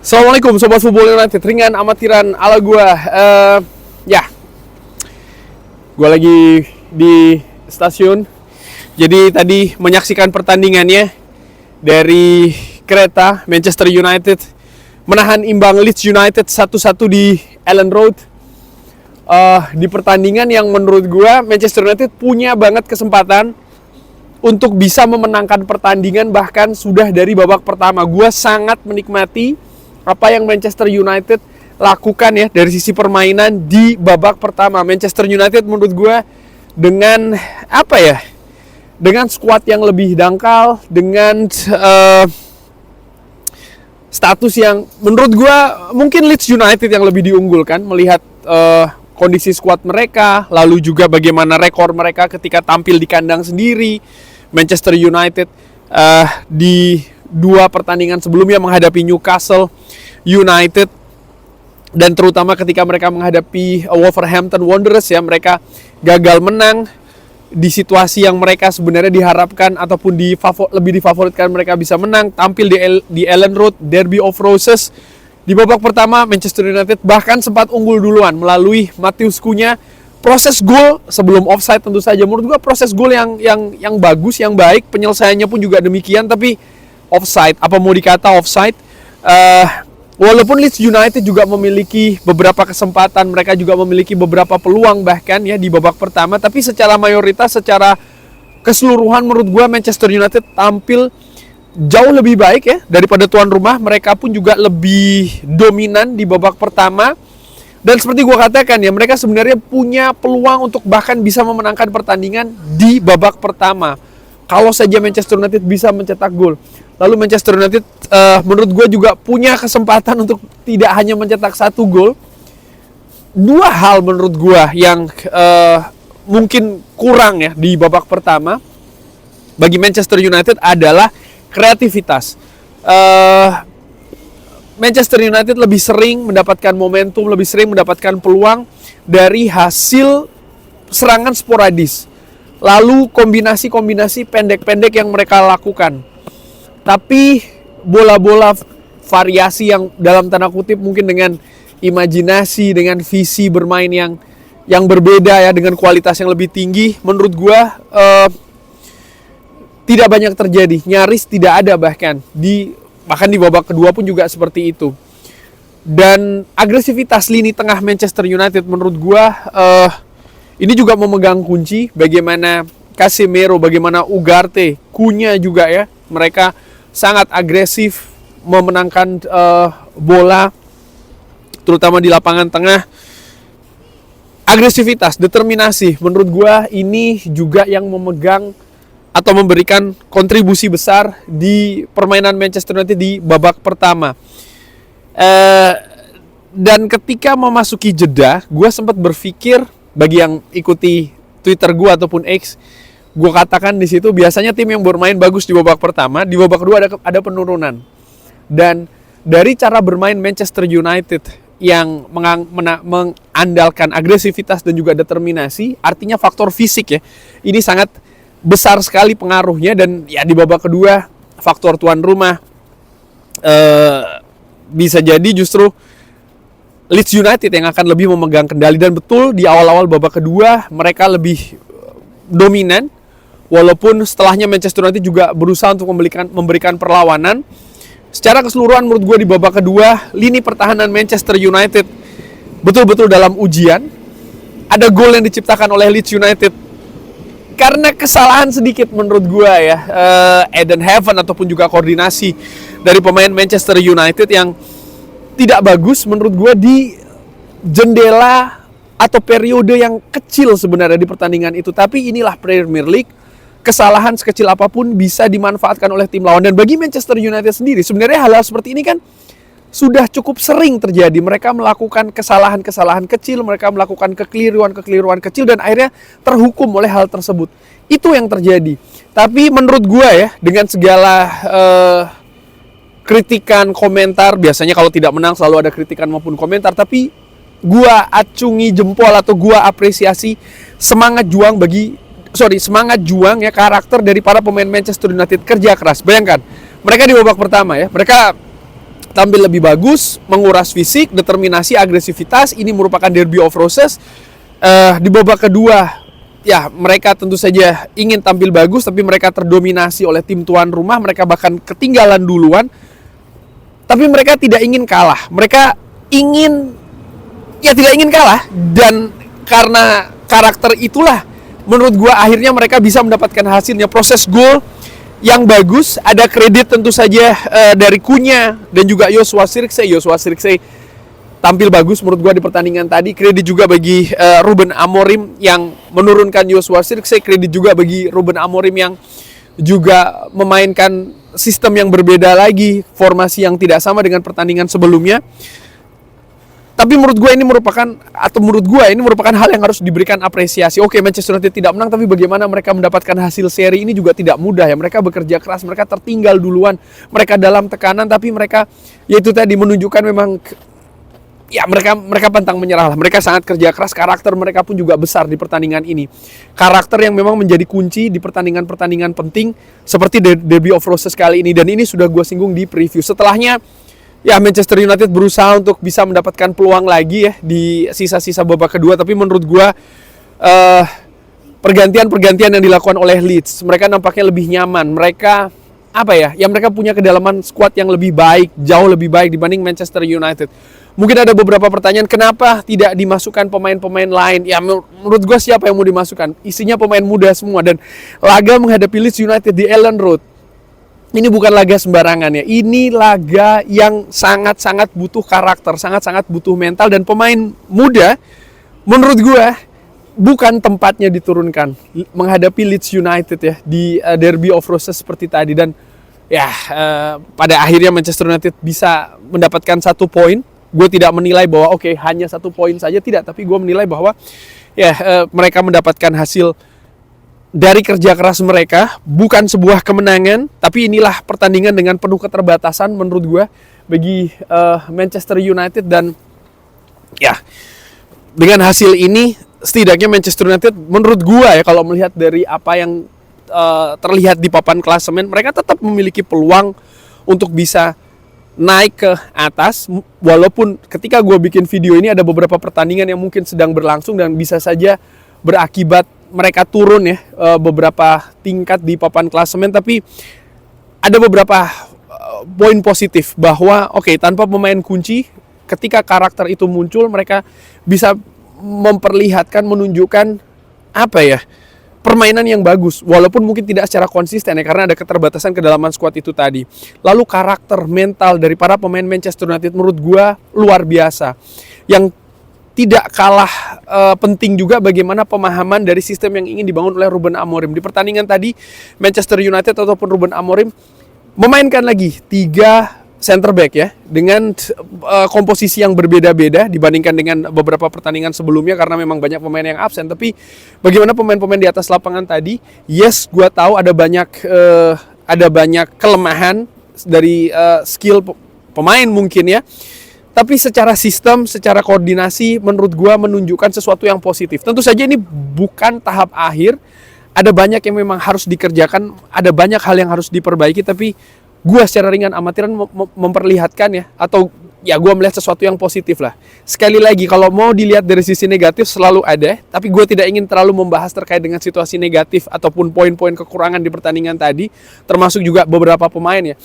Assalamualaikum Sobat Football United, ringan amatiran ala gue. Gue lagi di stasiun. Jadi tadi menyaksikan pertandingannya dari kereta Manchester United menahan imbang Leeds United 1-1 di Ellen Road. Di pertandingan yang menurut gue Manchester United punya banget kesempatan untuk bisa memenangkan pertandingan, bahkan sudah dari babak pertama. Gue sangat menikmati apa yang Manchester United lakukan ya dari sisi permainan di babak pertama. Manchester United menurut gue dengan dengan skuad yang lebih dangkal, dengan status yang menurut gue mungkin Leeds United yang lebih diunggulkan melihat kondisi skuad mereka, lalu juga bagaimana rekor mereka ketika tampil di kandang sendiri. Manchester United di dua pertandingan sebelumnya menghadapi Newcastle United, dan terutama ketika mereka menghadapi Wolverhampton Wanderers ya, mereka gagal menang di situasi yang mereka sebenarnya diharapkan ataupun lebih difavoritkan mereka bisa menang. Tampil di Ellen Road, Derby of Roses. Di babak pertama Manchester United bahkan sempat unggul duluan melalui Matheus Cunha. Proses gol sebelum offside tentu saja menurut gua proses gol yang bagus, yang baik, penyelesaiannya pun juga demikian, tapi offside, apa mau dikata offside. Walaupun Leeds United juga memiliki beberapa kesempatan, mereka juga memiliki beberapa peluang bahkan ya di babak pertama, tapi secara mayoritas, secara keseluruhan menurut gua Manchester United tampil jauh lebih baik ya daripada tuan rumah. Mereka pun juga lebih dominan di babak pertama. Dan seperti gue katakan ya, mereka sebenarnya punya peluang untuk bahkan bisa memenangkan pertandingan di babak pertama kalau saja Manchester United bisa mencetak gol. Lalu Manchester United menurut gue juga punya kesempatan untuk tidak hanya mencetak satu gol. Dua hal menurut gue yang mungkin kurang ya di babak pertama bagi Manchester United adalah kreativitas. Manchester United lebih sering mendapatkan momentum, lebih sering mendapatkan peluang dari hasil serangan sporadis. Lalu kombinasi-kombinasi pendek-pendek yang mereka lakukan. Tapi bola-bola variasi yang dalam tanda kutip mungkin dengan imajinasi, dengan visi bermain yang berbeda ya, dengan kualitas yang lebih tinggi, menurut gua tidak banyak terjadi, nyaris tidak ada bahkan di babak kedua pun juga seperti itu. Dan agresivitas lini tengah Manchester United menurut gua ini juga memegang kunci. Bagaimana Casemiro, bagaimana Ugarte, Cunha juga ya, mereka sangat agresif memenangkan bola terutama di lapangan tengah. Agresivitas, determinasi menurut gua ini juga yang memegang atau memberikan kontribusi besar di permainan Manchester United di babak pertama. Dan ketika memasuki jeda, gue sempat berpikir, bagi yang ikuti Twitter gue ataupun X, gue katakan di situ biasanya tim yang bermain bagus di babak pertama, di babak kedua ada penurunan. Dan dari cara bermain Manchester United yang mengandalkan agresivitas dan juga determinasi, artinya faktor fisik ya, ini sangat besar sekali pengaruhnya. Dan ya di babak kedua faktor tuan rumah bisa jadi justru Leeds United yang akan lebih memegang kendali. Dan betul di awal-awal babak kedua mereka lebih dominan, walaupun setelahnya Manchester United juga berusaha untuk memberikan perlawanan. Secara keseluruhan menurut gue di babak kedua lini pertahanan Manchester United betul-betul dalam ujian. Ada gol yang diciptakan oleh Leeds United karena kesalahan sedikit menurut gue ya, Eden Hazard ataupun juga koordinasi dari pemain Manchester United yang tidak bagus menurut gue di jendela atau periode yang kecil sebenarnya di pertandingan itu. Tapi inilah Premier League, kesalahan sekecil apapun bisa dimanfaatkan oleh tim lawan. Dan bagi Manchester United sendiri sebenarnya hal-hal seperti ini kan sudah cukup sering terjadi. Mereka melakukan kesalahan-kesalahan kecil, mereka melakukan kekeliruan-kekeliruan kecil, dan akhirnya terhukum oleh hal tersebut. Itu yang terjadi. Tapi menurut gue ya, dengan segala kritikan, komentar, biasanya kalau tidak menang selalu ada kritikan maupun komentar, tapi gue acungi jempol atau gue apresiasi semangat juang ya, karakter dari para pemain Manchester United, kerja keras. Bayangkan, mereka di babak pertama ya, mereka tampil lebih bagus, menguras fisik, determinasi, agresivitas. Ini merupakan derby of roses. Di babak kedua, ya mereka tentu saja ingin tampil bagus, tapi mereka terdominasi oleh tim tuan rumah. Mereka bahkan ketinggalan duluan, tapi mereka tidak ingin kalah. Mereka tidak ingin kalah, dan karena karakter itulah menurut gua akhirnya mereka bisa mendapatkan hasilnya. Proses gol yang bagus, ada kredit tentu saja dari Cunha dan juga Joshua Zirkzee tampil bagus menurut gua di pertandingan tadi. Kredit juga bagi Ruben Amorim yang menurunkan Joshua Zirkzee, kredit juga bagi Ruben Amorim yang juga memainkan sistem yang berbeda lagi, formasi yang tidak sama dengan pertandingan sebelumnya. Tapi menurut gue ini merupakan hal yang harus diberikan apresiasi. Oke, Manchester United tidak menang, tapi bagaimana mereka mendapatkan hasil seri ini juga tidak mudah ya. Mereka bekerja keras, mereka tertinggal duluan, mereka dalam tekanan, tapi mereka yaitu tadi menunjukkan memang ya mereka pantang menyerah lah. Mereka sangat kerja keras, karakter mereka pun juga besar di pertandingan ini. Karakter yang memang menjadi kunci di pertandingan-pertandingan penting seperti Derby of Roses kali ini, dan ini sudah gue singgung di preview. Setelahnya ya Manchester United berusaha untuk bisa mendapatkan peluang lagi ya di sisa-sisa babak kedua, tapi menurut gua pergantian-pergantian yang dilakukan oleh Leeds, mereka nampaknya lebih nyaman. Mereka mereka punya kedalaman skuad yang lebih baik, jauh lebih baik dibanding Manchester United. Mungkin ada beberapa pertanyaan, kenapa tidak dimasukkan pemain-pemain lain? Ya menurut gua siapa yang mau dimasukkan? Isinya pemain muda semua, dan laga menghadapi Leeds United di Ellen Road ini bukan laga sembarangan ya. Ini laga yang sangat-sangat butuh karakter, sangat-sangat butuh mental, dan pemain muda menurut gue bukan tempatnya diturunkan menghadapi Leeds United ya di Derby of Roses seperti tadi. Dan ya pada akhirnya Manchester United bisa mendapatkan 1 poin. Gue tidak menilai bahwa hanya 1 poin saja, tidak, tapi gue menilai bahwa mereka mendapatkan hasil dari kerja keras mereka, bukan sebuah kemenangan, tapi inilah pertandingan dengan penuh keterbatasan menurut gue bagi Manchester United. Dan ya dengan hasil ini setidaknya Manchester United menurut gue ya, kalau melihat dari apa yang terlihat di papan klasemen, mereka tetap memiliki peluang untuk bisa naik ke atas. Walaupun ketika gue bikin video ini ada beberapa pertandingan yang mungkin sedang berlangsung dan bisa saja berakibat mereka turun ya beberapa tingkat di papan klasemen, tapi ada beberapa poin positif bahwa tanpa pemain kunci, ketika karakter itu muncul, mereka bisa memperlihatkan, menunjukkan permainan yang bagus, walaupun mungkin tidak secara konsisten ya, karena ada keterbatasan kedalaman skuad itu tadi. Lalu karakter mental dari para pemain Manchester United menurut gua luar biasa. Yang tidak kalah penting juga bagaimana pemahaman dari sistem yang ingin dibangun oleh Ruben Amorim. Di pertandingan tadi Manchester United ataupun Ruben Amorim memainkan lagi 3 center back ya, dengan komposisi yang berbeda-beda dibandingkan dengan beberapa pertandingan sebelumnya karena memang banyak pemain yang absen. Tapi bagaimana pemain-pemain di atas lapangan tadi, yes, gua tahu ada banyak kelemahan dari skill pemain mungkin ya. Tapi secara sistem, secara koordinasi menurut gua menunjukkan sesuatu yang positif. Tentu saja ini bukan tahap akhir. Ada banyak yang memang harus dikerjakan, ada banyak hal yang harus diperbaiki, tapi gua secara ringan amatiran memperlihatkan ya, atau ya gua melihat sesuatu yang positif lah. Sekali lagi, kalau mau dilihat dari sisi negatif selalu ada, tapi gua tidak ingin terlalu membahas terkait dengan situasi negatif ataupun poin-poin kekurangan di pertandingan tadi, termasuk juga beberapa pemain ya.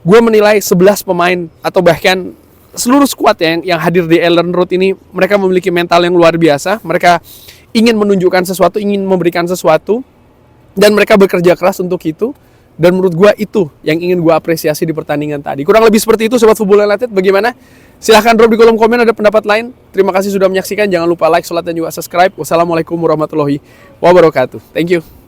Gua menilai 11 pemain atau bahkan seluruh skuad yang hadir di Ellen Road ini, mereka memiliki mental yang luar biasa. Mereka ingin menunjukkan sesuatu, ingin memberikan sesuatu, dan mereka bekerja keras untuk itu. Dan menurut gue itu yang ingin gue apresiasi di pertandingan tadi. Kurang lebih seperti itu Sobat Football United. Bagaimana? Silahkan drop di kolom komen ada pendapat lain. Terima kasih sudah menyaksikan. Jangan lupa like, share, dan juga subscribe. Wassalamualaikum warahmatullahi wabarakatuh. Thank you.